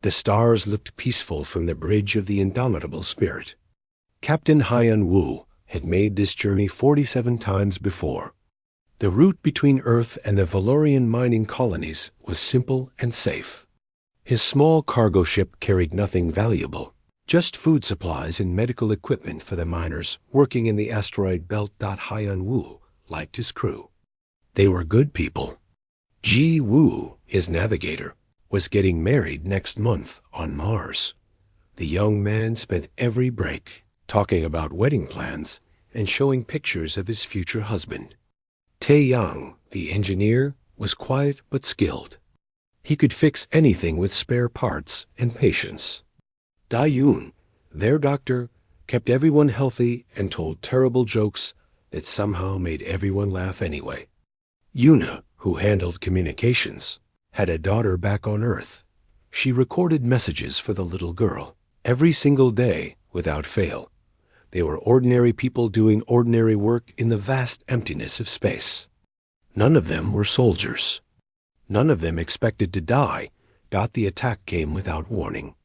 The stars looked peaceful from the bridge of the indomitable spirit. Captain Haiyan Wu had made this journey 47 times before. The route between Earth and the Valorian mining colonies was simple and safe. His small cargo ship carried nothing valuable, just food supplies and medical equipment for the miners working in the asteroid belt. Haiyan Wu liked his crew. They were good people. Ji Wu, his navigator, was getting married next month on Mars. The young man spent every break talking about wedding plans and showing pictures of his future husband. Tae Yang, the engineer, was quiet but skilled. He could fix anything with spare parts and patience. Da Yun, their doctor, kept everyone healthy and told terrible jokes that somehow made everyone laugh anyway. Yuna, who handled communications, had a daughter back on Earth. She recorded messages for the little girl every single day without fail. They were ordinary people doing ordinary work in the vast emptiness of space. None of them were soldiers. None of them expected to die. The attack came without warning.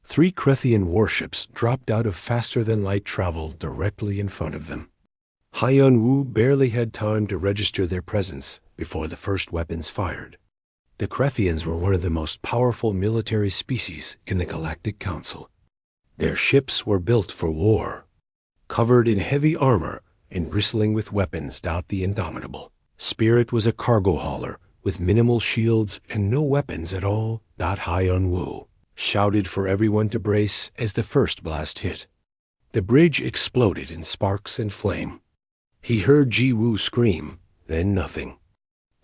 3 Krethian warships dropped out of faster-than-light travel directly in front of them. Haiyan Wu barely had time to register their presence before the first weapons fired. The Krethians were one of the most powerful military species in the Galactic Council. Their ships were built for war, covered in heavy armor and bristling with weapons. The indomitable spirit was a cargo hauler with minimal shields and no weapons at all. Haiyan Wu shouted for everyone to brace as the first blast hit. The bridge exploded in sparks and flame. He heard Ji Wu scream, then nothing.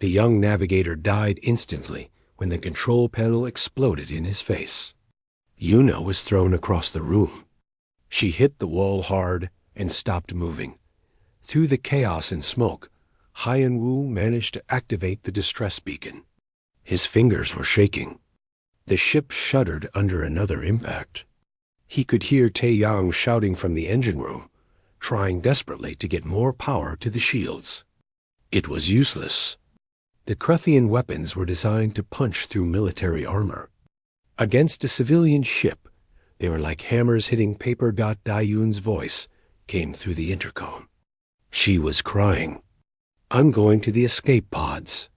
The young navigator died instantly when the control panel exploded in his face. Yuna was thrown across the room. She hit the wall hard and stopped moving. Through the chaos and smoke, Haiyan Wu managed to activate the distress beacon. His fingers were shaking. The ship shuddered under another impact. He could hear Tae Yang shouting from the engine room, trying desperately to get more power to the shields. It was useless. The Krethian weapons were designed to punch through military armor. Against a civilian ship, they were like hammers hitting paper. Dayun's voice came through the intercom. She was crying. "I'm going to the escape pods.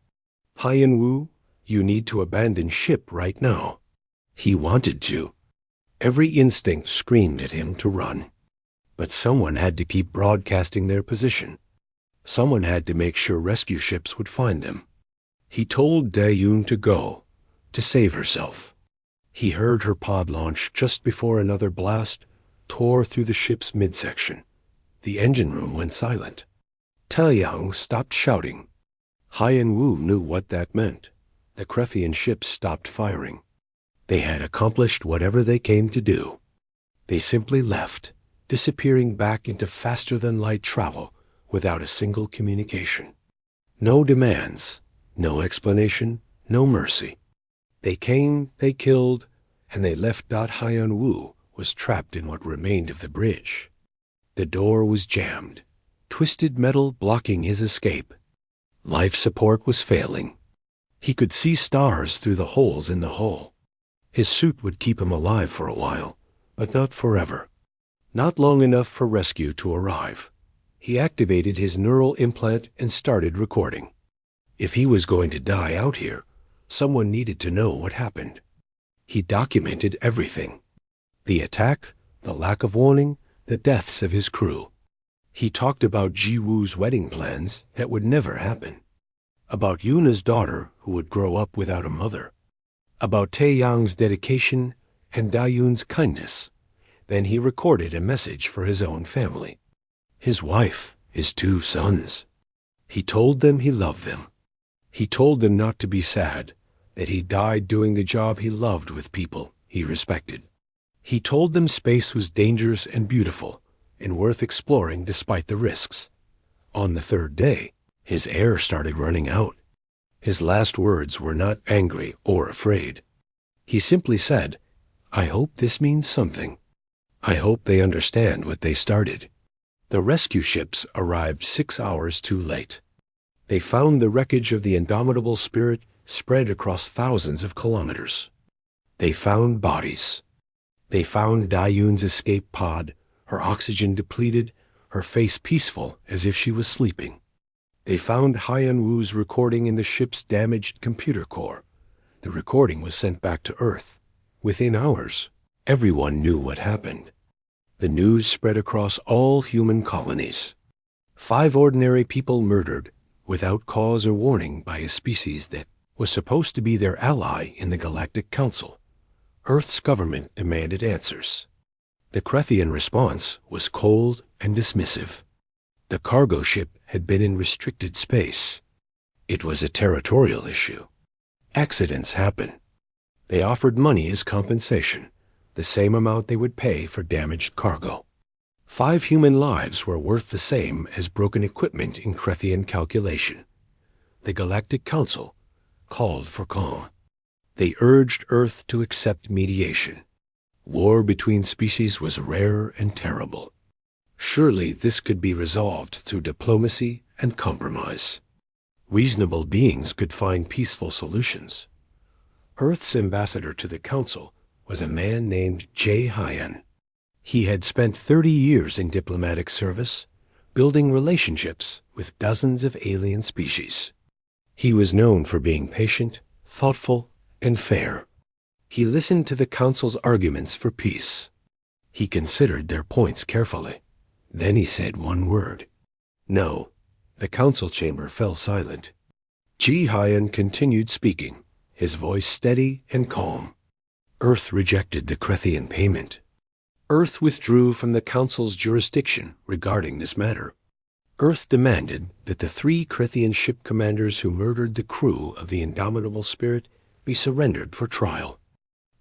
Haiyan Wu, you need to abandon ship right now." He wanted to. Every instinct screamed at him to run. But someone had to keep broadcasting their position. Someone had to make sure rescue ships would find them. He told Dayun to go, to save herself. He heard her pod launch just before another blast tore through the ship's midsection. The engine room went silent. Tae Yang stopped shouting. Haiyan Wu knew what that meant. The Krethian ships stopped firing. They had accomplished whatever they came to do. They simply left, disappearing back into faster-than-light travel without a single communication. No demands, no explanation, no mercy. They came, they killed, and they left. Haiyan Wu was trapped in what remained of the bridge. The door was jammed, twisted metal blocking his escape. Life support was failing. He could see stars through the holes in the hull. His suit would keep him alive for a while, but not forever. Not long enough for rescue to arrive. He activated his neural implant and started recording. If he was going to die out here, someone needed to know what happened. He documented everything. The attack, the lack of warning, the deaths of his crew. He talked about Ji Wu's wedding plans that would never happen. About Yuna's daughter who would grow up without a mother. About Tae Yang's dedication and Dayun's kindness. Then he recorded a message for his own family. His wife, his 2 sons. He told them he loved them. He told them not to be sad, that he died doing the job he loved with people he respected. He told them space was dangerous and beautiful, and worth exploring despite the risks. On the 3rd day, his air started running out. His last words were not angry or afraid. He simply said, "I hope this means something. I hope they understand what they started." The rescue ships arrived 6 hours too late. They found the wreckage of the indomitable spirit spread across thousands of kilometers. They found bodies. They found Dayun's escape pod, her oxygen depleted, her face peaceful as if she was sleeping. They found Haiyan Wu's recording in the ship's damaged computer core. The recording was sent back to Earth. Within hours, everyone knew what happened. The news spread across all human colonies. 5 ordinary people murdered, without cause or warning, by a species that was supposed to be their ally in the Galactic Council. Earth's government demanded answers. The Krethian response was cold and dismissive. The cargo ship had been in restricted space. It was a territorial issue. Accidents happen. They offered money as compensation, the same amount they would pay for damaged cargo. 5 human lives were worth the same as broken equipment in Krethian calculation. The Galactic Council called for calm. They urged Earth to accept mediation. War between species was rare and terrible. Surely this could be resolved through diplomacy and compromise. Reasonable beings could find peaceful solutions. Earth's ambassador to the Council was a man named J. Haiyan. He had spent 30 years in diplomatic service, building relationships with dozens of alien species. He was known for being patient, thoughtful, and fair. He listened to the Council's arguments for peace. He considered their points carefully. Then he said one word. No. The Council chamber fell silent. Ji Haiyan continued speaking, his voice steady and calm. Earth rejected the Krethian payment. Earth withdrew from the Council's jurisdiction regarding this matter. Earth demanded that the 3 Krethian ship commanders who murdered the crew of the Indomitable Spirit be surrendered for trial.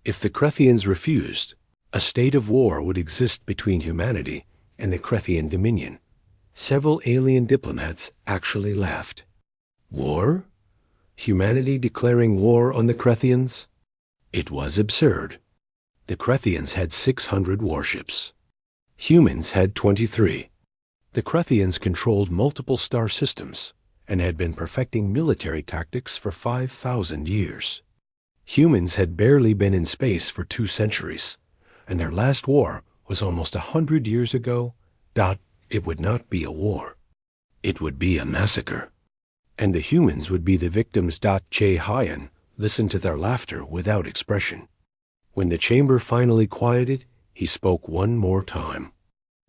If the Krethians refused, a state of war would exist between humanity and the Krethian Dominion. Several alien diplomats actually laughed. War? Humanity declaring war on the Krethians? It was absurd. The Krethians had 600 warships. Humans had 23. The Krethians controlled multiple star systems and had been perfecting military tactics for 5,000 years. Humans had barely been in space for 2 centuries, and their last war was almost 100 years ago. It would not be a war. It would be a massacre. And the humans would be the victims. J. Haiyan listened to their laughter without expression. When the chamber finally quieted, he spoke one more time.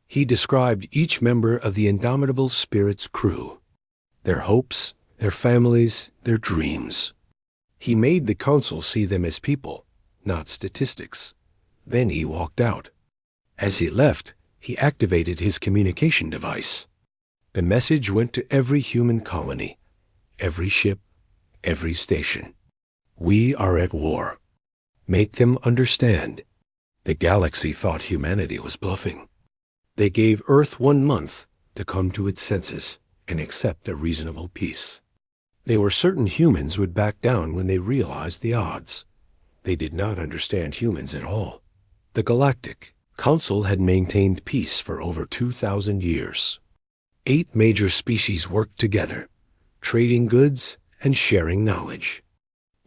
He described each member of the Indomitable Spirit's crew, their hopes, their families, their dreams. He made the Council see them as people, not statistics. Then he walked out. As he left, he activated his communication device. The message went to every human colony, every ship, every station. We are at war. Make them understand. The galaxy thought humanity was bluffing. They gave Earth 1 month to come to its senses and accept a reasonable peace. They were certain humans would back down when they realized the odds. They did not understand humans at all. The Galactic Council had maintained peace for over 2,000 years. 8 major species worked together, trading goods and sharing knowledge.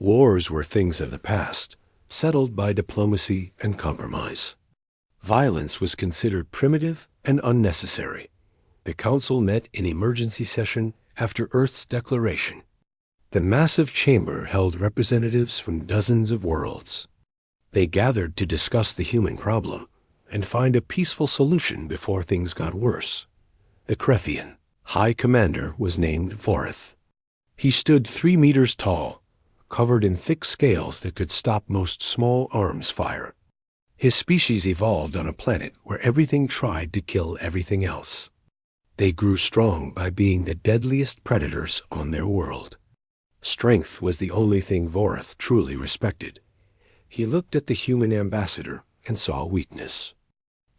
Wars were things of the past, settled by diplomacy and compromise. Violence was considered primitive and unnecessary. The Council met in emergency session after Earth's declaration. The massive chamber held representatives from dozens of worlds. They gathered to discuss the human problem and find a peaceful solution before things got worse. The Krethian High Commander was named Vorith. He stood 3 meters tall, covered in thick scales that could stop most small arms fire. His species evolved on a planet where everything tried to kill everything else. They grew strong by being the deadliest predators on their world. Strength was the only thing Vorith truly respected. He looked at the human ambassador and saw weakness.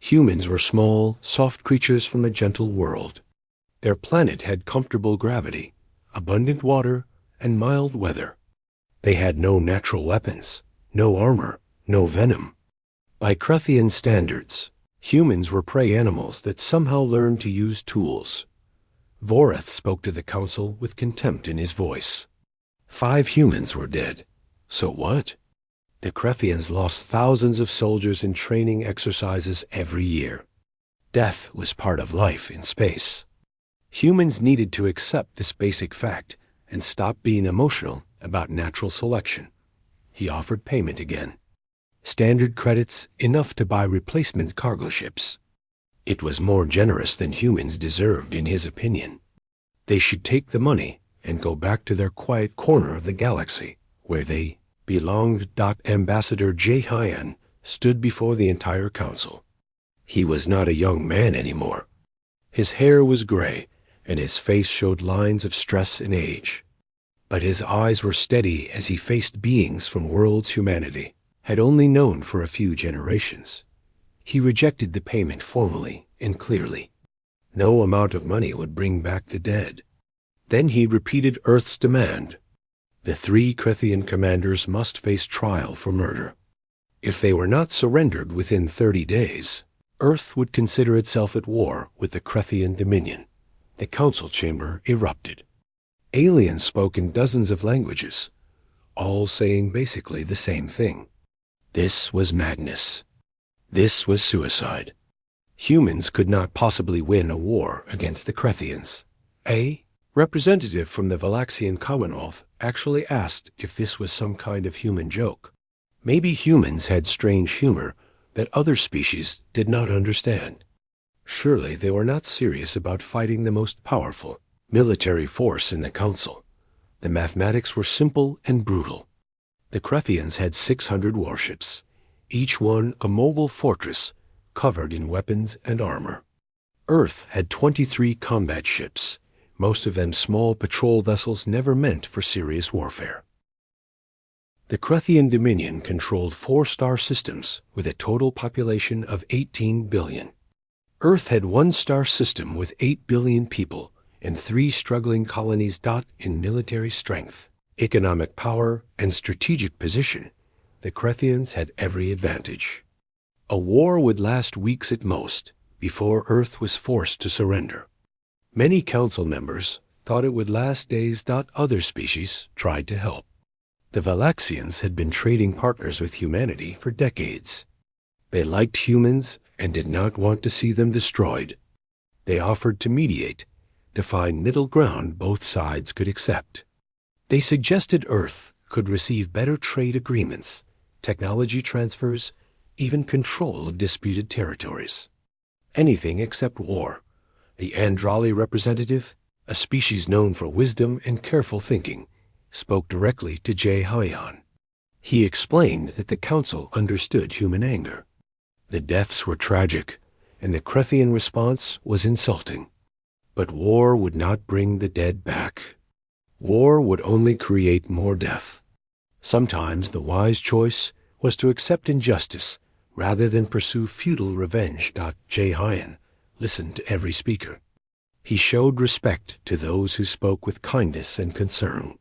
Humans were small, soft creatures from a gentle world. Their planet had comfortable gravity, abundant water, and mild weather. They had no natural weapons, no armor, no venom. By Krethian standards, humans were prey animals that somehow learned to use tools. Vorith spoke to the Council with contempt in his voice. 5 humans were dead. So what? The Krethians lost thousands of soldiers in training exercises every year. Death was part of life in space. Humans needed to accept this basic fact and stop being emotional about natural selection. He offered payment again. Standard credits, enough to buy replacement cargo ships. It was more generous than humans deserved in his opinion. They should take the money and go back to their quiet corner of the galaxy, where they belonged. Ambassador J. Hyan stood before the entire council. He was not a young man anymore. His hair was gray, and his face showed lines of stress and age. But his eyes were steady as he faced beings from worlds humanity had only known for a few generations. He rejected the payment formally and clearly. No amount of money would bring back the dead. Then he repeated Earth's demand. The 3 Krethian commanders must face trial for murder. If they were not surrendered within 30 days, Earth would consider itself at war with the Krethian Dominion. The council chamber erupted. Aliens spoke in dozens of languages, all saying basically the same thing. This was madness. This was suicide. Humans could not possibly win a war against the Krethians. A representative from the Valaxian Commonwealth actually asked if this was some kind of human joke. Maybe humans had strange humor that other species did not understand. Surely they were not serious about fighting the most powerful military force in the council. The mathematics were simple and brutal. The Krethians had 600 warships, each one a mobile fortress covered in weapons and armor. Earth had 23 combat ships, most of them small patrol vessels never meant for serious warfare. The Krethian Dominion controlled 4 star systems with a total population of 18 billion. Earth had 1 star system with 8 billion people and 3 struggling colonies. In military strength, economic power, and strategic position, the Krethians had every advantage. A war would last weeks at most before Earth was forced to surrender. Many council members thought it would last days. Other species tried to help. The Valaxians had been trading partners with humanity for decades. They liked humans and did not want to see them destroyed. They offered to mediate, to find middle ground both sides could accept. They suggested Earth could receive better trade agreements, technology transfers, even control of disputed territories. Anything except war. The Andrali representative, a species known for wisdom and careful thinking, spoke directly to J. Hyan. He explained that the council understood human anger. The deaths were tragic, and the Krethian response was insulting. But war would not bring the dead back. War would only create more death. Sometimes the wise choice was to accept injustice rather than pursue futile revenge. J. Hyan listened to every speaker. He showed respect to those who spoke with kindness and concern.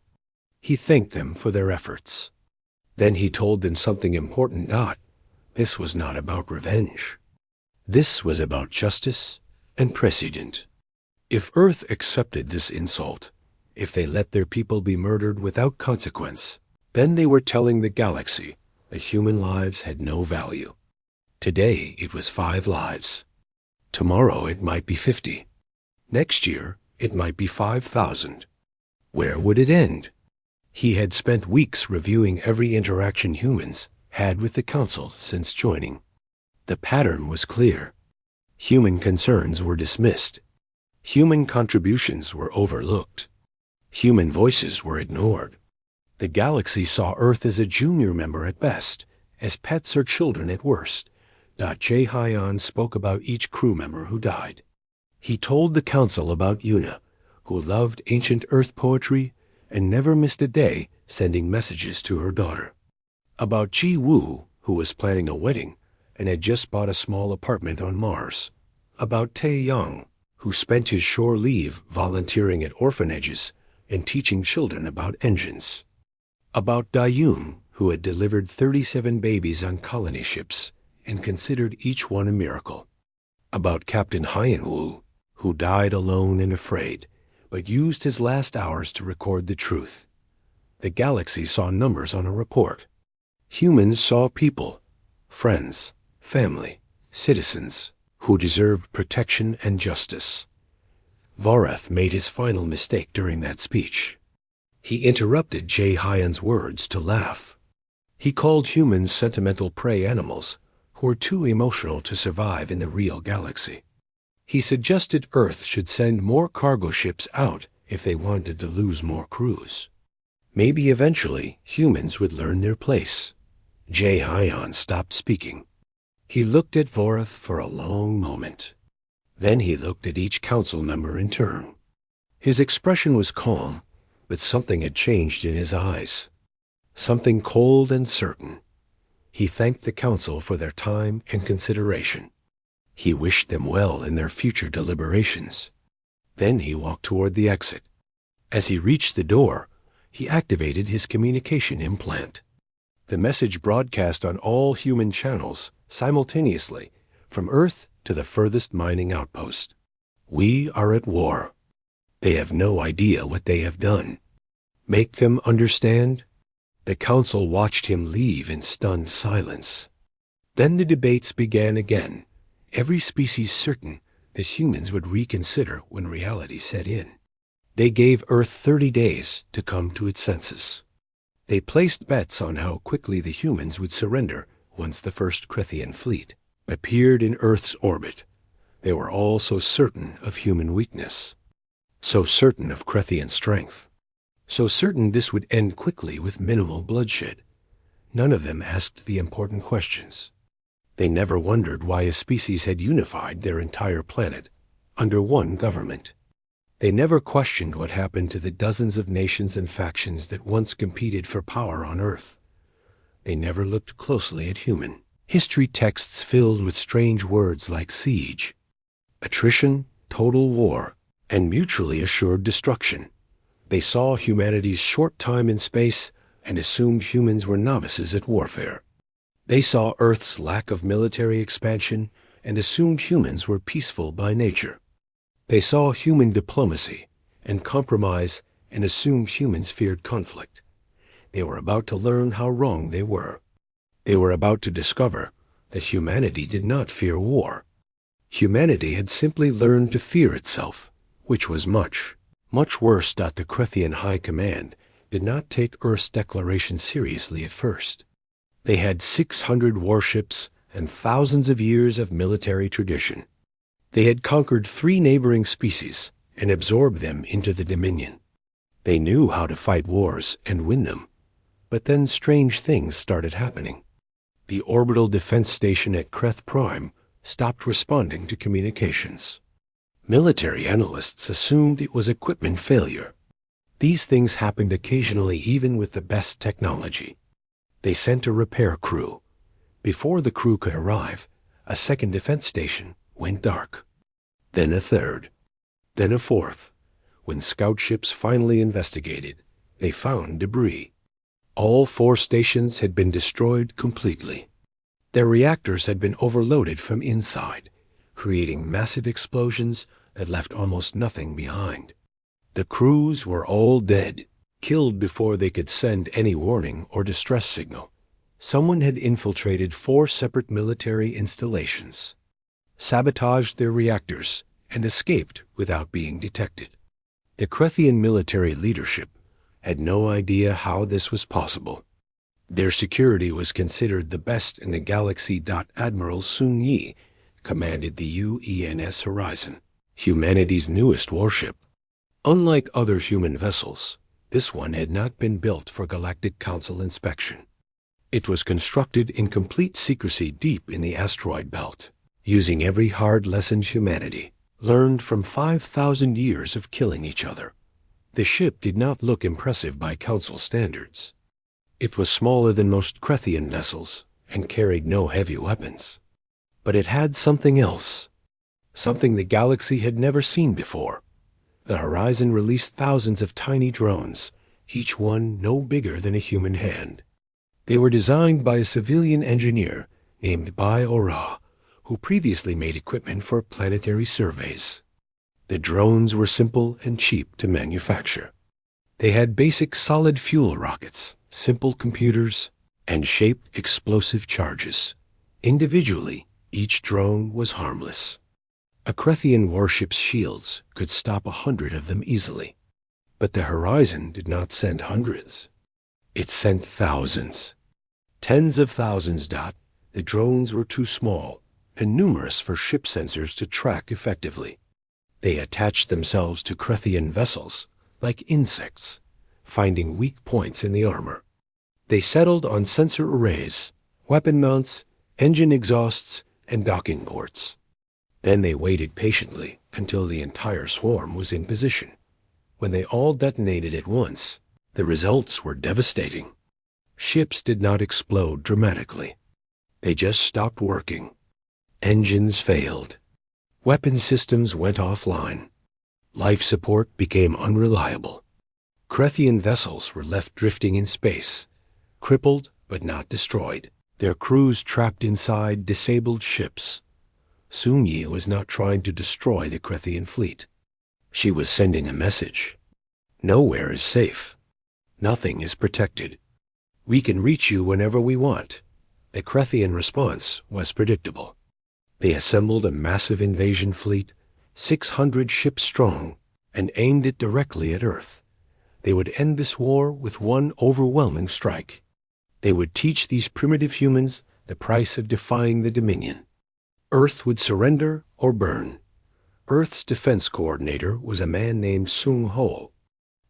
He thanked them for their efforts. Then he told them something important. This was not about revenge. This was about justice and precedent. If Earth accepted this insult, if they let their people be murdered without consequence, then they were telling the galaxy that human lives had no value. Today it was 5 lives. Tomorrow it might be 50. Next year it might be 5,000. Where would it end? He had spent weeks reviewing every interaction humans had with the council since joining. The pattern was clear. Human concerns were dismissed. Human contributions were overlooked. Human voices were ignored. The galaxy saw Earth as a junior member at best, as pets or children at worst. J. Hyan spoke about each crew member who died. He told the council about Yuna, who loved ancient Earth poetry and never missed a day sending messages to her daughter. About Ji Woo, who was planning a wedding and had just bought a small apartment on Mars. About Tae Young, who spent his shore leave volunteering at orphanages and teaching children about engines. About Dayum, who had delivered 37 babies on colony ships and considered each one a miracle. About Captain Hyan-woo, who died alone and afraid, but used his last hours to record the truth. The galaxy saw numbers on a report. Humans saw people, friends, family, citizens, who deserved protection and justice. Vorath made his final mistake during that speech. He interrupted Jay Hyan's words to laugh. He called humans sentimental prey animals who were too emotional to survive in the real galaxy. He suggested Earth should send more cargo ships out if they wanted to lose more crews. Maybe eventually humans would learn their place. Jay Hyan stopped speaking. He looked at Vorath for a long moment. Then he looked at each council member in turn. His expression was calm, but something had changed in his eyes. Something cold and certain. He thanked the council for their time and consideration. He wished them well in their future deliberations. Then he walked toward the exit. As he reached the door, he activated his communication implant. The message broadcast on all human channels simultaneously from Earth to the furthest mining outpost. We are at war. They have no idea what they have done. Make them understand? The council watched him leave in stunned silence. Then the debates began again, every species certain that humans would reconsider when reality set in. They gave Earth 30 days to come to its senses. They placed bets on how quickly the humans would surrender once the first Krethian fleet appeared in Earth's orbit. They were all so certain of human weakness, so certain of Krethian strength, so certain this would end quickly with minimal bloodshed. None of them asked the important questions. They never wondered why a species had unified their entire planet under one government. They never questioned what happened to the dozens of nations and factions that once competed for power on Earth. They never looked closely at human history texts filled with strange words like siege, attrition, total war, and mutually assured destruction. They saw humanity's short time in space and assumed humans were novices at warfare. They saw Earth's lack of military expansion and assumed humans were peaceful by nature. They saw human diplomacy and compromise and assumed humans feared conflict. They were about to learn how wrong they were. They were about to discover that humanity did not fear war. Humanity had simply learned to fear itself, which was much, much worse. The Krethian High Command did not take Earth's declaration seriously at first. They had 600 warships and thousands of years of military tradition. They had conquered 3 neighboring species and absorbed them into the Dominion. They knew how to fight wars and win them. But then strange things started happening. The orbital defense station at Kreth Prime stopped responding to communications. Military analysts assumed it was equipment failure. These things happened occasionally even with the best technology. They sent a repair crew. Before the crew could arrive, a second defense station went dark. Then a third. Then a fourth. When scout ships finally investigated, they found debris. All 4 stations had been destroyed completely. Their reactors had been overloaded from inside, creating massive explosions that left almost nothing behind. The crews were all dead, killed before they could send any warning or distress signal. Someone had infiltrated 4 separate military installations, sabotaged their reactors, and escaped without being detected. The Krethian military leadership had no idea how this was possible. Their security was considered the best in the galaxy. Admiral Sun Yi commanded the UENS Horizon, humanity's newest warship. Unlike other human vessels, this one had not been built for Galactic Council inspection. It was constructed in complete secrecy deep in the asteroid belt, using every hard lesson humanity learned from 5,000 years of killing each other. The ship did not look impressive by Council standards. It was smaller than most Krethian vessels and carried no heavy weapons. But it had something else, something the galaxy had never seen before. The Horizon released thousands of tiny drones, each one no bigger than a human hand. They were designed by a civilian engineer named Bai Ora, who previously made equipment for planetary surveys. The drones were simple and cheap to manufacture. They had basic solid fuel rockets, simple computers, and shaped explosive charges. Individually, each drone was harmless. A Krethian warship's shields could stop 100 of them easily. But the Horizon did not send hundreds. It sent thousands. Tens of thousands. The drones were too small and numerous for ship sensors to track effectively. They attached themselves to Krethian vessels like insects, finding weak points in the armor. They settled on sensor arrays, weapon mounts, engine exhausts, and docking ports. Then they waited patiently until the entire swarm was in position. When they all detonated at once, the results were devastating. Ships did not explode dramatically. They just stopped working. Engines failed. Weapon systems went offline. Life support became unreliable. Krethian vessels were left drifting in space, crippled but not destroyed, their crews trapped inside disabled ships. Sun Yi was not trying to destroy the Krethian fleet. She was sending a message. Nowhere is safe. Nothing is protected. We can reach you whenever we want. The Krethian response was predictable. They assembled a massive invasion fleet, 600 ships strong, and aimed it directly at Earth. They would end this war with one overwhelming strike. They would teach these primitive humans the price of defying the Dominion. Earth would surrender or burn. Earth's defense coordinator was a man named Sung Ho.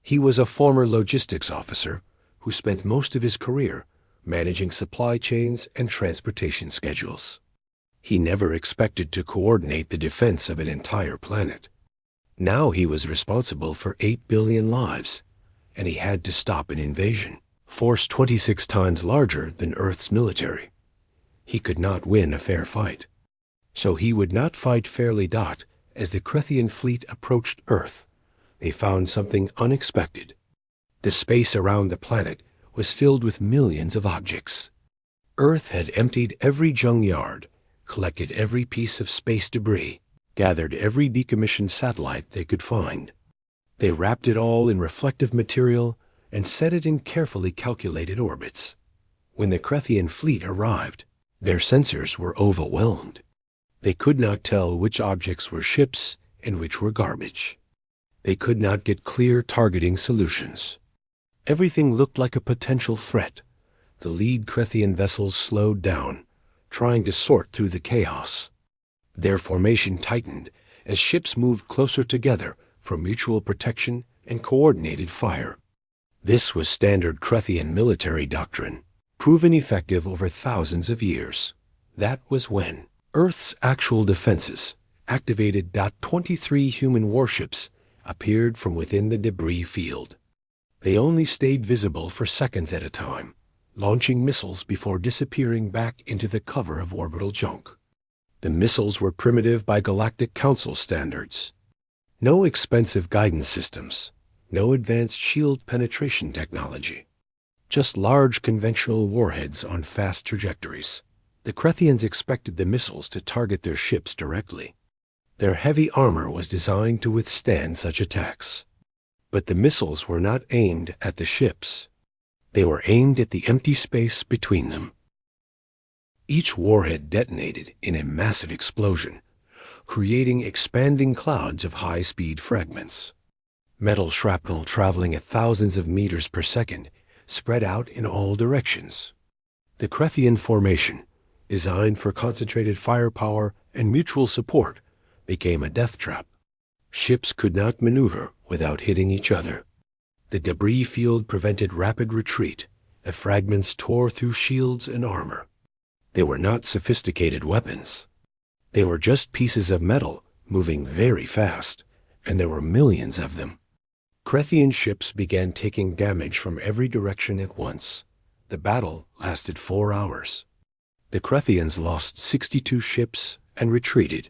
He was a former logistics officer who spent most of his career managing supply chains and transportation schedules. He never expected to coordinate the defense of an entire planet. Now he was responsible for 8 billion lives, and he had to stop an invasion, force 26 times larger than Earth's military. He could not win a fair fight. So he would not fight fairly. As the Krethian fleet approached Earth, they found something unexpected. The space around the planet was filled with millions of objects. Earth had emptied every junkyard, collected every piece of space debris, gathered every decommissioned satellite they could find. They wrapped it all in reflective material and set it in carefully calculated orbits. When the Krethian fleet arrived, their sensors were overwhelmed. They could not tell which objects were ships and which were garbage. They could not get clear targeting solutions. Everything looked like a potential threat. The lead Krethian vessels slowed down, trying to sort through the chaos. Their formation tightened as ships moved closer together for mutual protection and coordinated fire. This was standard Krethian military doctrine, proven effective over thousands of years. That was when Earth's actual defenses, activated. 23 human warships appeared from within the debris field. They only stayed visible for seconds at a time, launching missiles before disappearing back into the cover of orbital junk. The missiles were primitive by Galactic Council standards. No expensive guidance systems, no advanced shield penetration technology. Just large conventional warheads on fast trajectories. The Krethians expected the missiles to target their ships directly. Their heavy armor was designed to withstand such attacks. But the missiles were not aimed at the ships. They were aimed at the empty space between them. Each warhead detonated in a massive explosion, creating expanding clouds of high-speed fragments. Metal shrapnel traveling at thousands of meters per second spread out in all directions. The Krethian formation, designed for concentrated firepower and mutual support, became a death trap. Ships could not maneuver without hitting each other. The debris field prevented rapid retreat. The fragments tore through shields and armor. They were not sophisticated weapons. They were just pieces of metal moving very fast, and there were millions of them. Krethian ships began taking damage from every direction at once. The battle lasted 4 hours. The Krethians lost 62 ships and retreated.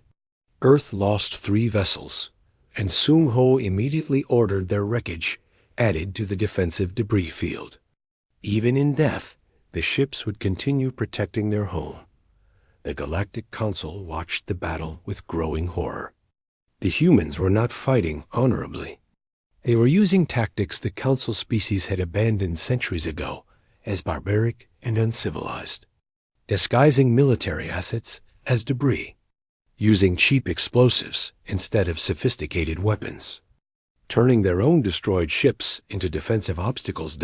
Earth lost 3 vessels, and Sung Ho immediately ordered their wreckage added to the defensive debris field. Even in death, the ships would continue protecting their home. The Galactic Council watched the battle with growing horror. The humans were not fighting honorably. They were using tactics the Council species had abandoned centuries ago as barbaric and uncivilized, disguising military assets as debris, using cheap explosives instead of sophisticated weapons, turning their own destroyed ships into defensive obstacles.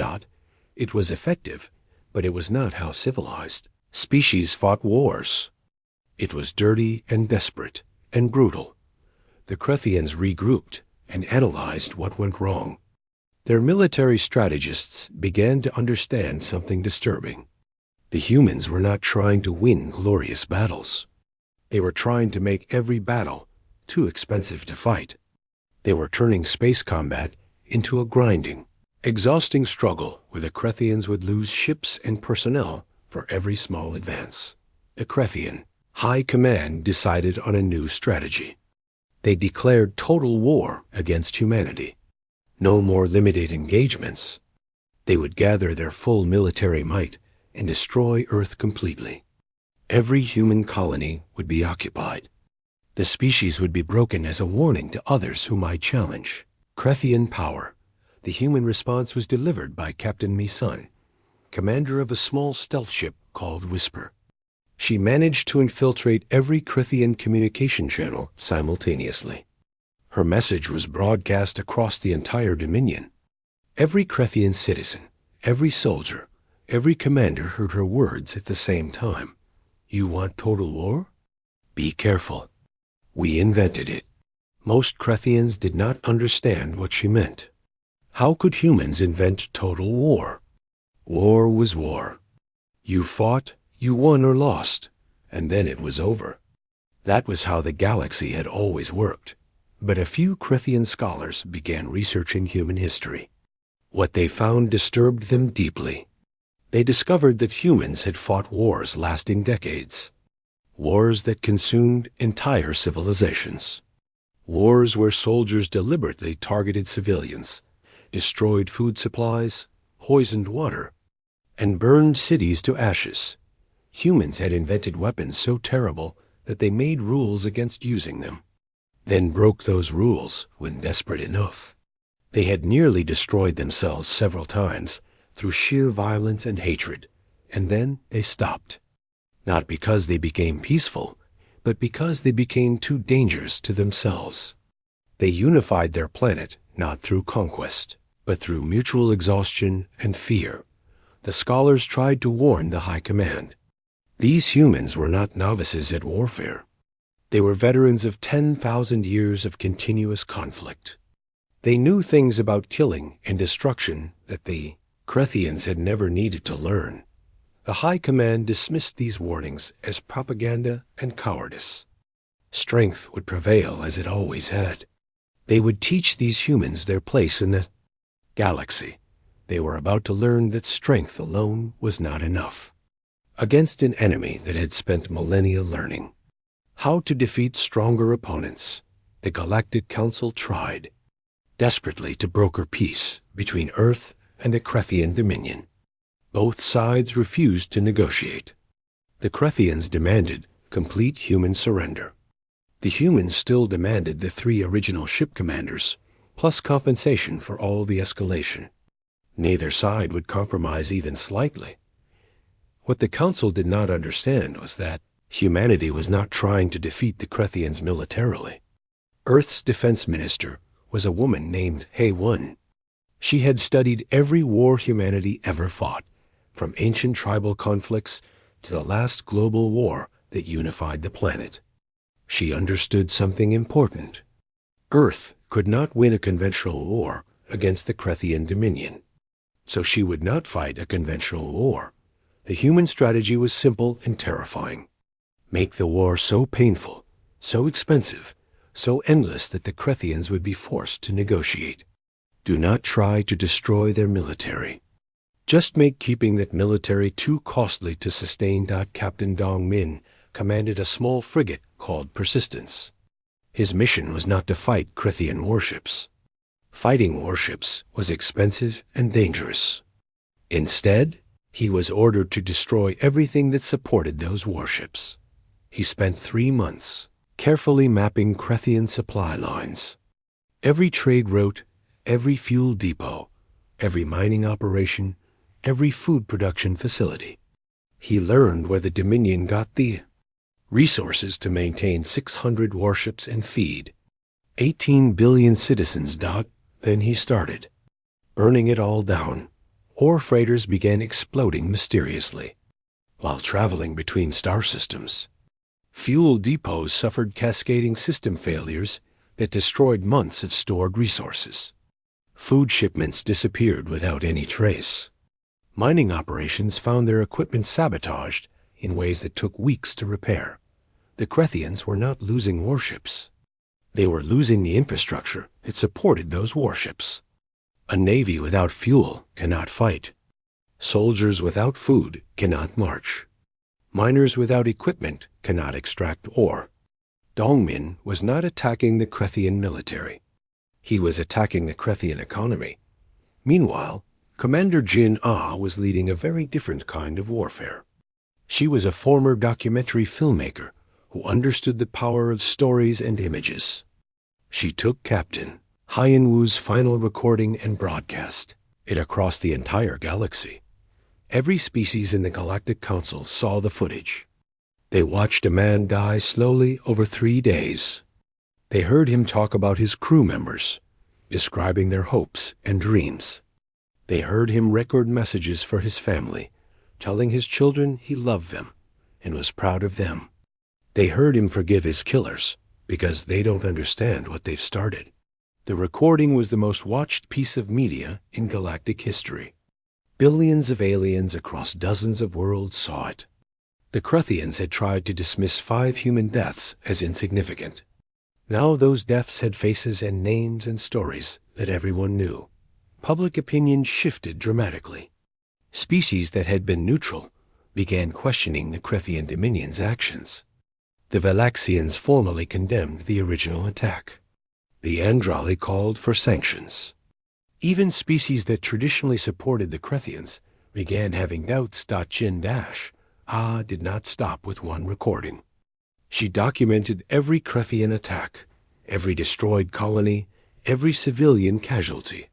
It was effective, but it was not how civilized species fought wars. It was dirty and desperate and brutal. The Krethians regrouped and analyzed what went wrong. Their military strategists began to understand something disturbing. The humans were not trying to win glorious battles. They were trying to make every battle too expensive to fight. They were turning space combat into a grinding, exhausting struggle where the Krethians would lose ships and personnel for every small advance. The Krethian High Command decided on a new strategy. They declared total war against humanity. No more limited engagements. They would gather their full military might and destroy Earth completely. Every human colony would be occupied. The species would be broken as a warning to others who might challenge Krethian power. The human response was delivered by Captain Mi-Sun, commander of a small stealth ship called Whisper. She managed to infiltrate every Krethian communication channel simultaneously. Her message was broadcast across the entire Dominion. Every Krethian citizen, every soldier, every commander heard her words at the same time. You want total war? Be careful. We invented it. Most Krethians did not understand what she meant. How could humans invent total war? War was war. You fought, you won or lost, and then it was over. That was how the galaxy had always worked. But a few Krethian scholars began researching human history. What they found disturbed them deeply. They discovered that humans had fought wars lasting decades. Wars that consumed entire civilizations. Wars where soldiers deliberately targeted civilians, destroyed food supplies, poisoned water, and burned cities to ashes. Humans had invented weapons so terrible that they made rules against using them, then broke those rules when desperate enough. They had nearly destroyed themselves several times through sheer violence and hatred, and then they stopped. Not because they became peaceful, but because they became too dangerous to themselves. They unified their planet not through conquest, but through mutual exhaustion and fear. The scholars tried to warn the High Command. These humans were not novices at warfare. They were veterans of 10,000 years of continuous conflict. They knew things about killing and destruction that the Krethians had never needed to learn. The High Command dismissed these warnings as propaganda and cowardice. Strength would prevail as it always had. They would teach these humans their place in the galaxy. They were about to learn that strength alone was not enough. Against an enemy that had spent millennia learning how to defeat stronger opponents, the Galactic Council tried desperately to broker peace between Earth and the Krethian Dominion. Both sides refused to negotiate. The Krethians demanded complete human surrender. The humans still demanded the 3 original ship commanders, plus compensation for all the escalation. Neither side would compromise even slightly. What the Council did not understand was that humanity was not trying to defeat the Krethians militarily. Earth's defense minister was a woman named Hay-One. She had studied every war humanity ever fought, from ancient tribal conflicts to the last global war that unified the planet. She understood something important. Earth could not win a conventional war against the Krethian Dominion, so she would not fight a conventional war. The human strategy was simple and terrifying. Make the war so painful, so expensive, so endless that the Krethians would be forced to negotiate. Do not try to destroy their military. Just make keeping that military too costly to sustain. Captain Dong Min commanded a small frigate called Persistence. His mission was not to fight Krethian warships. Fighting warships was expensive and dangerous. Instead, he was ordered to destroy everything that supported those warships. He spent 3 months carefully mapping Krethian supply lines. Every trade route, every fuel depot, every mining operation, every food production facility. He learned where the Dominion got the resources to maintain 600 warships and feed 18 billion citizens. Then he started burning it all down. Ore freighters began exploding mysteriously while traveling between star systems. Fuel depots suffered cascading system failures that destroyed months of stored resources. Food shipments disappeared without any trace. Mining operations found their equipment sabotaged in ways that took weeks to repair. The Krethians were not losing warships. They were losing the infrastructure that supported those warships. A navy without fuel cannot fight. Soldiers without food cannot march. Miners without equipment cannot extract ore. Dongmin was not attacking the Krethian military. He was attacking the Krethian economy. Meanwhile, Commander Jin Ah was leading a very different kind of warfare. She was a former documentary filmmaker who understood the power of stories and images. She took Captain Haiyan Wu's final recording and broadcast it across the entire galaxy. Every species in the Galactic Council saw the footage. They watched a man die slowly over 3 days. They heard him talk about his crew members, describing their hopes and dreams. They heard him record messages for his family, telling his children he loved them and was proud of them. They heard him forgive his killers because they don't understand what they've started. The recording was the most watched piece of media in galactic history. Billions of aliens across dozens of worlds saw it. The Krethians had tried to dismiss 5 human deaths as insignificant. Now those deaths had faces and names and stories that everyone knew. Public opinion shifted dramatically. Species that had been neutral began questioning the Krethian Dominion's actions. The Valaxians formally condemned the original attack. The Andrali called for sanctions. Even species that traditionally supported the Krethians began having doubts. Jin-Ah did not stop with one recording. She documented every Krethian attack, every destroyed colony, every civilian casualty.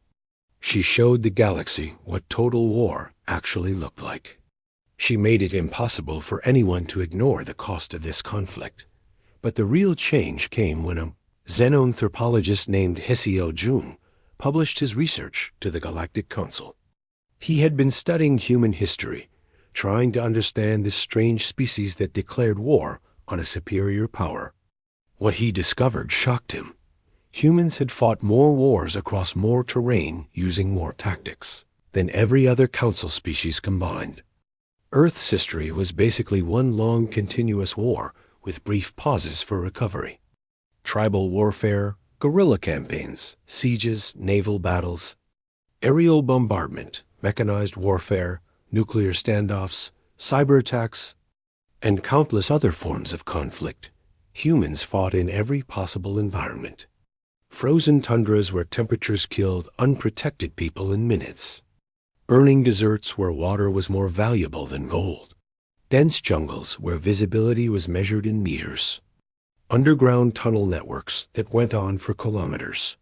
She showed the galaxy what total war actually looked like. She made it impossible for anyone to ignore the cost of this conflict. But the real change came when a xenanthropologist named Hesio Jun published his research to the Galactic Council. He had been studying human history, trying to understand this strange species that declared war on a superior power. What he discovered shocked him. Humans had fought more wars across more terrain using more tactics than every other council species combined. Earth's history was basically one long continuous war with brief pauses for recovery. Tribal warfare, guerrilla campaigns, sieges, naval battles, aerial bombardment, mechanized warfare, nuclear standoffs, cyber attacks, and countless other forms of conflict. Humans fought in every possible environment. Frozen tundras where temperatures killed unprotected people in minutes. Burning deserts where water was more valuable than gold. Dense jungles where visibility was measured in meters. Underground tunnel networks that went on for kilometers.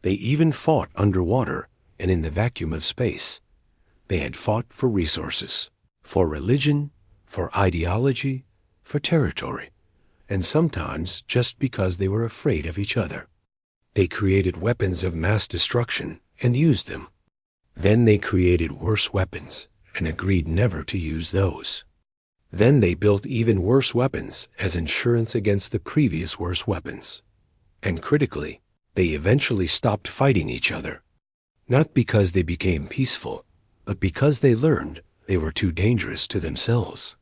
They even fought underwater and in the vacuum of space. They had fought for resources, for religion, for ideology, for territory, and sometimes just because they were afraid of each other. They created weapons of mass destruction and used them. Then they created worse weapons and agreed never to use those. Then they built even worse weapons as insurance against the previous worse weapons. And critically, they eventually stopped fighting each other. Not because they became peaceful, but because they learned they were too dangerous to themselves.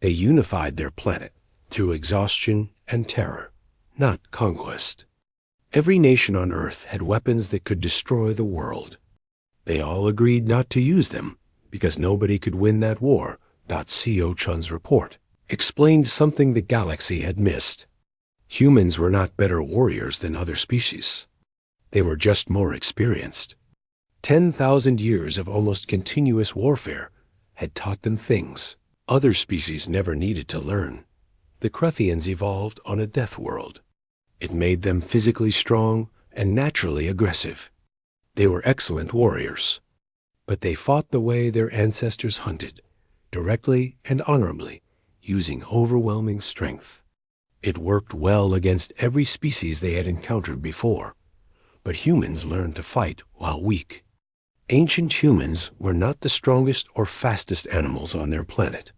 They unified their planet through exhaustion and terror, not conquest. Every nation on Earth had weapons that could destroy the world. They all agreed not to use them because nobody could win that war. Co Chun's report explained something the galaxy had missed. Humans were not better warriors than other species. They were just more experienced. 10,000 years of almost continuous warfare had taught them things other species never needed to learn. The Krethians evolved on a death world. It made them physically strong and naturally aggressive. They were excellent warriors. But they fought the way their ancestors hunted, directly and honorably, using overwhelming strength. It worked well against every species they had encountered before, but humans learned to fight while weak. Ancient humans were not the strongest or fastest animals on their planet.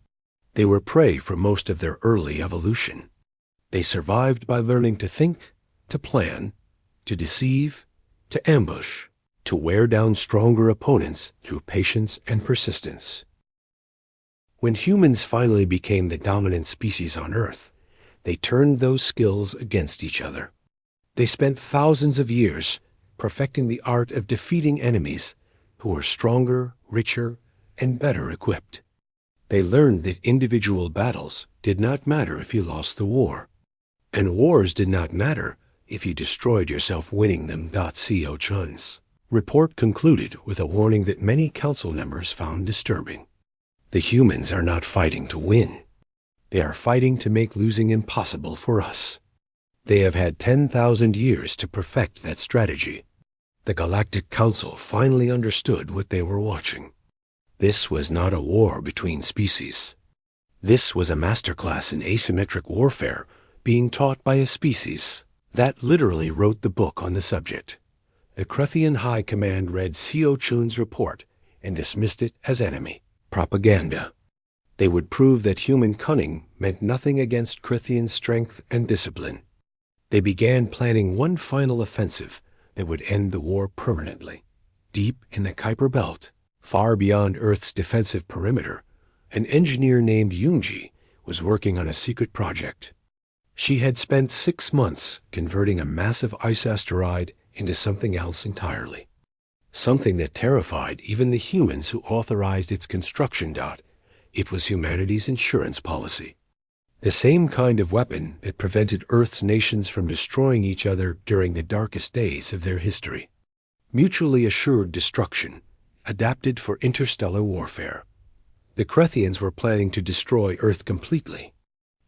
They were prey for most of their early evolution. They survived by learning to think, to plan, to deceive, to ambush, to wear down stronger opponents through patience and persistence. When humans finally became the dominant species on Earth, they turned those skills against each other. They spent thousands of years perfecting the art of defeating enemies who were stronger, richer, and better equipped. They learned that individual battles did not matter if you lost the war, and wars did not matter if you destroyed yourself winning them. Co. Chun's report concluded with a warning that many council members found disturbing. The humans are not fighting to win. They are fighting to make losing impossible for us. They have had 10,000 years to perfect that strategy. The Galactic Council finally understood what they were watching. This was not a war between species. This was a masterclass in asymmetric warfare being taught by a species that literally wrote the book on the subject. The Krethian High Command read Co. Chun's report and dismissed it as enemy propaganda. They would prove that human cunning meant nothing against Krethian strength and discipline. They began planning one final offensive that would end the war permanently. Deep in the Kuiper Belt, far beyond Earth's defensive perimeter, an engineer named Yunji was working on a secret project. She had spent 6 months converting a massive ice asteroid into something else entirely. Something that terrified even the humans who authorized its construction. It was humanity's insurance policy. The same kind of weapon that prevented Earth's nations from destroying each other during the darkest days of their history. Mutually assured destruction, adapted for interstellar warfare. The Krethians were planning to destroy Earth completely.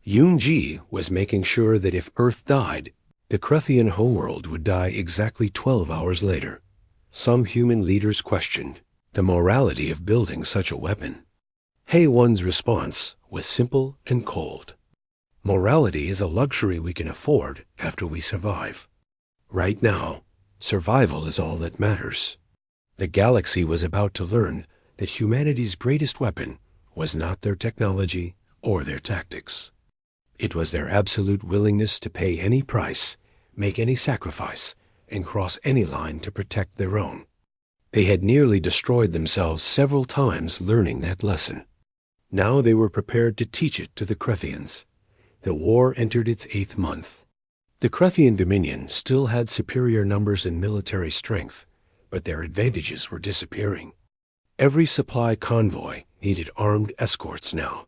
Yunji was making sure that if Earth died, the Krethian homeworld would die exactly 12 hours later. Some human leaders questioned the morality of building such a weapon. Hei-Wan's response was simple and cold. Morality is a luxury we can afford after we survive. Right now, survival is all that matters. The galaxy was about to learn that humanity's greatest weapon was not their technology or their tactics. It was their absolute willingness to pay any price, make any sacrifice, and cross any line to protect their own. They had nearly destroyed themselves several times learning that lesson. Now they were prepared to teach it to the Krethians. The war entered its 8th month. The Krethian Dominion still had superior numbers and military strength, but their advantages were disappearing. Every supply convoy needed armed escorts now.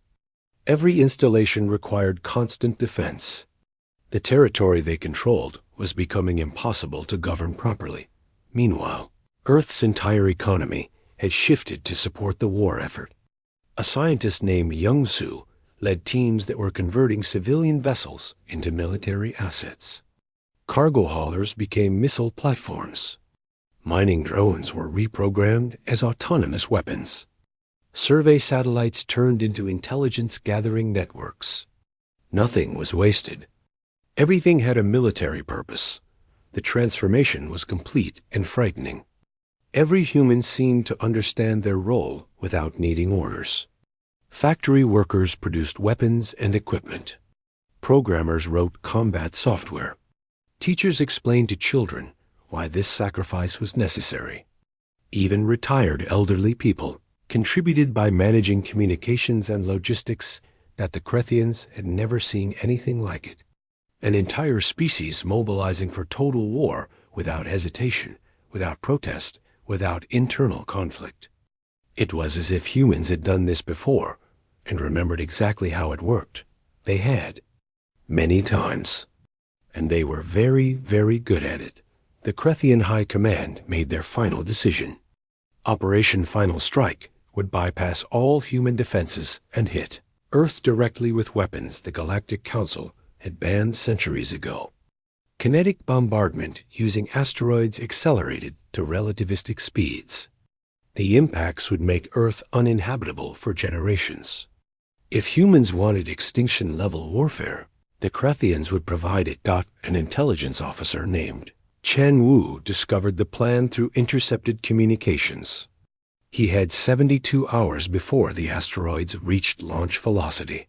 Every installation required constant defense. The territory they controlled was becoming impossible to govern properly. Meanwhile, Earth's entire economy had shifted to support the war effort. A scientist named Young-Soo led teams that were converting civilian vessels into military assets. Cargo haulers became missile platforms. Mining drones were reprogrammed as autonomous weapons. Survey satellites turned into intelligence-gathering networks. Nothing was wasted. Everything had a military purpose. The transformation was complete and frightening. Every human seemed to understand their role without needing orders. Factory workers produced weapons and equipment. Programmers wrote combat software. Teachers explained to children why this sacrifice was necessary. Even retired elderly people contributed by managing communications and logistics that the Krethians had never seen anything like it. An entire species mobilizing for total war without hesitation, without protest, without internal conflict. It was as if humans had done this before and remembered exactly how it worked. They had. Many times. And they were very, very good at it. The Krethian High Command made their final decision. Operation Final Strike would bypass all human defenses and hit Earth directly with weapons the Galactic Council had banned centuries ago. Kinetic bombardment using asteroids accelerated to relativistic speeds. The impacts would make Earth uninhabitable for generations. If humans wanted extinction-level warfare, the Krethians would provide it. An intelligence officer named Chen Wu discovered the plan through intercepted communications. He had 72 hours before the asteroids reached launch velocity.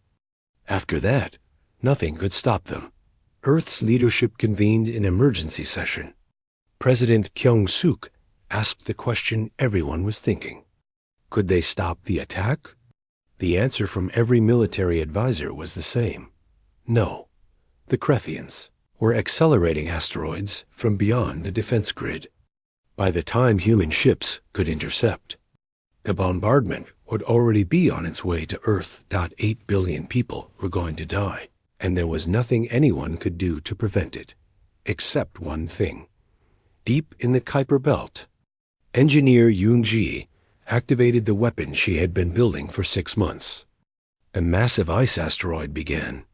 After that, nothing could stop them. Earth's leadership convened an emergency session. President Kyung-suk asked the question everyone was thinking. Could they stop the attack? The answer from every military advisor was the same. No. The Krethians were accelerating asteroids from beyond the defense grid. By the time human ships could intercept, the bombardment would already be on its way to Earth. 8 billion people were going to die, and there was nothing anyone could do to prevent it, except one thing. Deep in the Kuiper Belt, engineer Yoon-ji activated the weapon she had been building for 6 months. A massive ice asteroid began,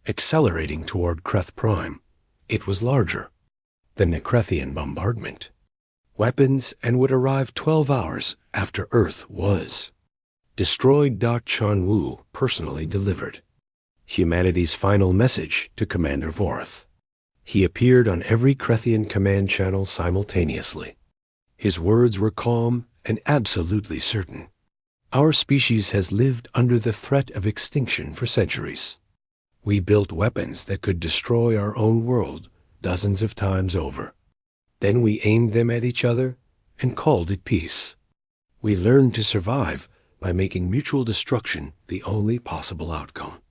accelerating toward Kreth Prime. It was larger than the Krethian bombardment. Weapons and would arrive 12 hours after Earth was destroyed. Chan Wu personally delivered humanity's final message to Commander Vorth. He appeared on every Krethian command channel simultaneously. His words were calm and absolutely certain. Our species has lived under the threat of extinction for centuries. We built weapons that could destroy our own world dozens of times over. Then we aimed them at each other and called it peace. We learned to survive by making mutual destruction the only possible outcome.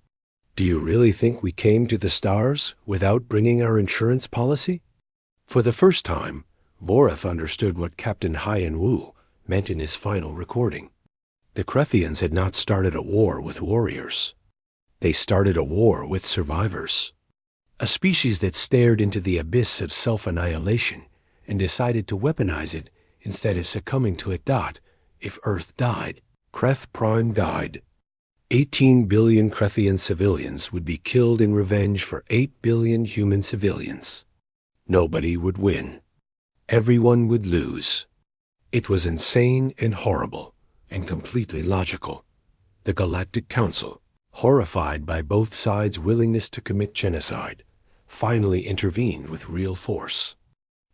Do you really think we came to the stars without bringing our insurance policy? For the first time, Vorth understood what Captain Hyan Wu meant in his final recording. The Krethians had not started a war with warriors. They started a war with survivors. A species that stared into the abyss of self-annihilation and decided to weaponize it instead of succumbing to it. If Earth died, Kreth Prime died. 18 billion Krethian civilians would be killed in revenge for 8 billion human civilians. Nobody would win. Everyone would lose. It was insane and horrible, and completely logical. The Galactic Council, horrified by both sides' willingness to commit genocide, finally intervened with real force.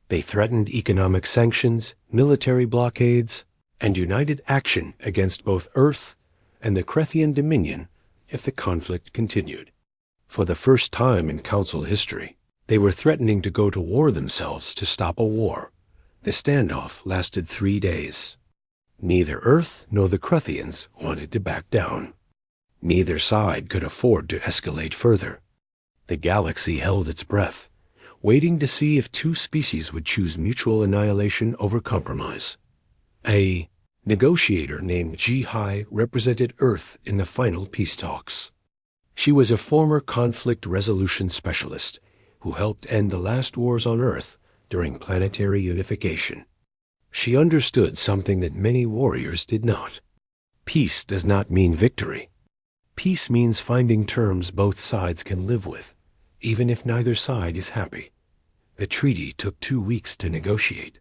They threatened economic sanctions, military blockades, and united action against both Earth and the Krethian Dominion if the conflict continued. For the first time in Council history, they were threatening to go to war themselves to stop a war. The standoff lasted 3 days. Neither Earth nor the Krethians wanted to back down. Neither side could afford to escalate further. The galaxy held its breath, waiting to see if two species would choose mutual annihilation over compromise. A negotiator named Ji-hai represented Earth in the final peace talks. She was a former conflict resolution specialist who helped end the last wars on Earth during planetary unification. She understood something that many warriors did not. Peace does not mean victory. Peace means finding terms both sides can live with, even if neither side is happy. The treaty took 2 weeks to negotiate.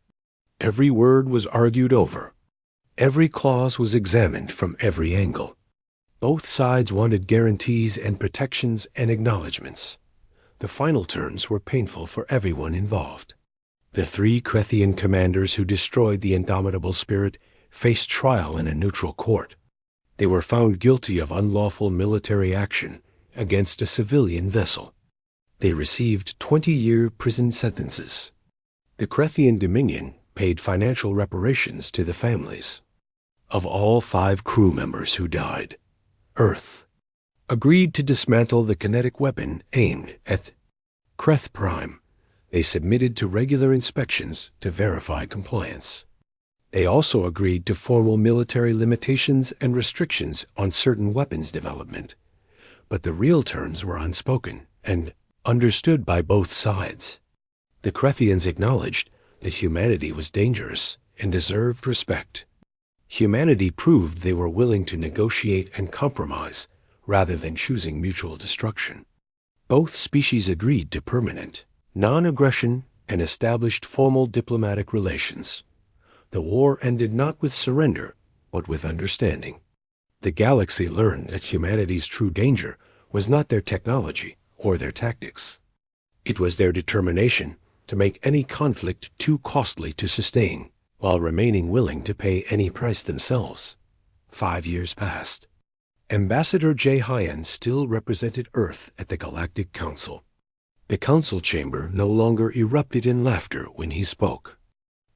Every word was argued over. Every clause was examined from every angle. Both sides wanted guarantees and protections and acknowledgments. The final terms were painful for everyone involved. The 3 Krethian commanders who destroyed the indomitable spirit faced trial in a neutral court. They were found guilty of unlawful military action against a civilian vessel. They received 20-year prison sentences. The Krethian Dominion paid financial reparations to the families of all 5 crew members who died. Earth agreed to dismantle the kinetic weapon aimed at Kreth Prime. They submitted to regular inspections to verify compliance. They also agreed to formal military limitations and restrictions on certain weapons development. But the real terms were unspoken and understood by both sides. The Krethians acknowledged that humanity was dangerous and deserved respect. Humanity proved they were willing to negotiate and compromise rather than choosing mutual destruction. Both species agreed to permanent non-aggression and established formal diplomatic relations. The war ended not with surrender, but with understanding. The galaxy learned that humanity's true danger was not their technology or their tactics. It was their determination to make any conflict too costly to sustain, while remaining willing to pay any price themselves. 5 years passed. Ambassador J. Hyan still represented Earth at the Galactic Council. The council chamber no longer erupted in laughter when he spoke.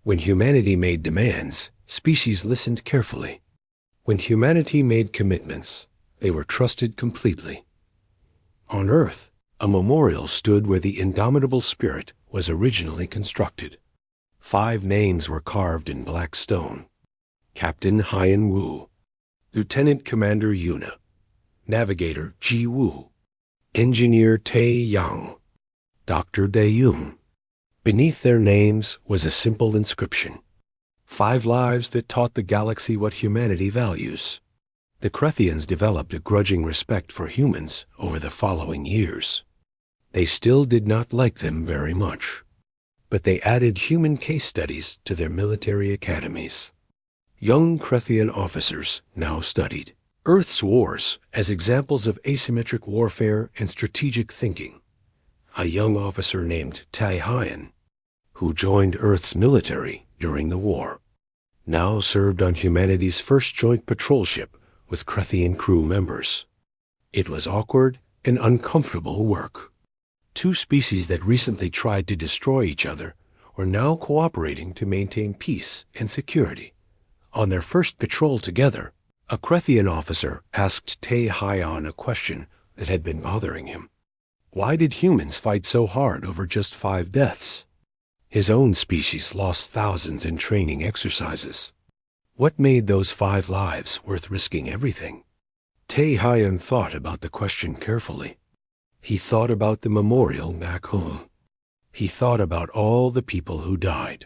When humanity made demands, species listened carefully. When humanity made commitments, they were trusted completely. On Earth, a memorial stood where the indomitable spirit was originally constructed. 5 names were carved in black stone: Captain Hyan Wu, Lieutenant Commander Yuna, Navigator Ji Wu, Engineer Tae Yang, Dr. Dae Yoon. Beneath their names was a simple inscription: 5 lives that taught the galaxy what humanity values. The Krethians developed a grudging respect for humans over the following years. They still did not like them very much, but they added human case studies to their military academies. Young Krethian officers now studied Earth's wars as examples of asymmetric warfare and strategic thinking. A young officer named Tae Hyan, who joined Earth's military during the war, now served on humanity's first joint patrol ship with Krethian crew members. It was awkward and uncomfortable work. 2 species that recently tried to destroy each other were now cooperating to maintain peace and security. On their first patrol together, a Krethian officer asked Tae Hyan a question that had been bothering him. Why did humans fight so hard over just 5 deaths? His own species lost thousands in training exercises. What made those 5 lives worth risking everything? Tae Hyan thought about the question carefully. He thought about the memorial back home. He thought about all the people who died.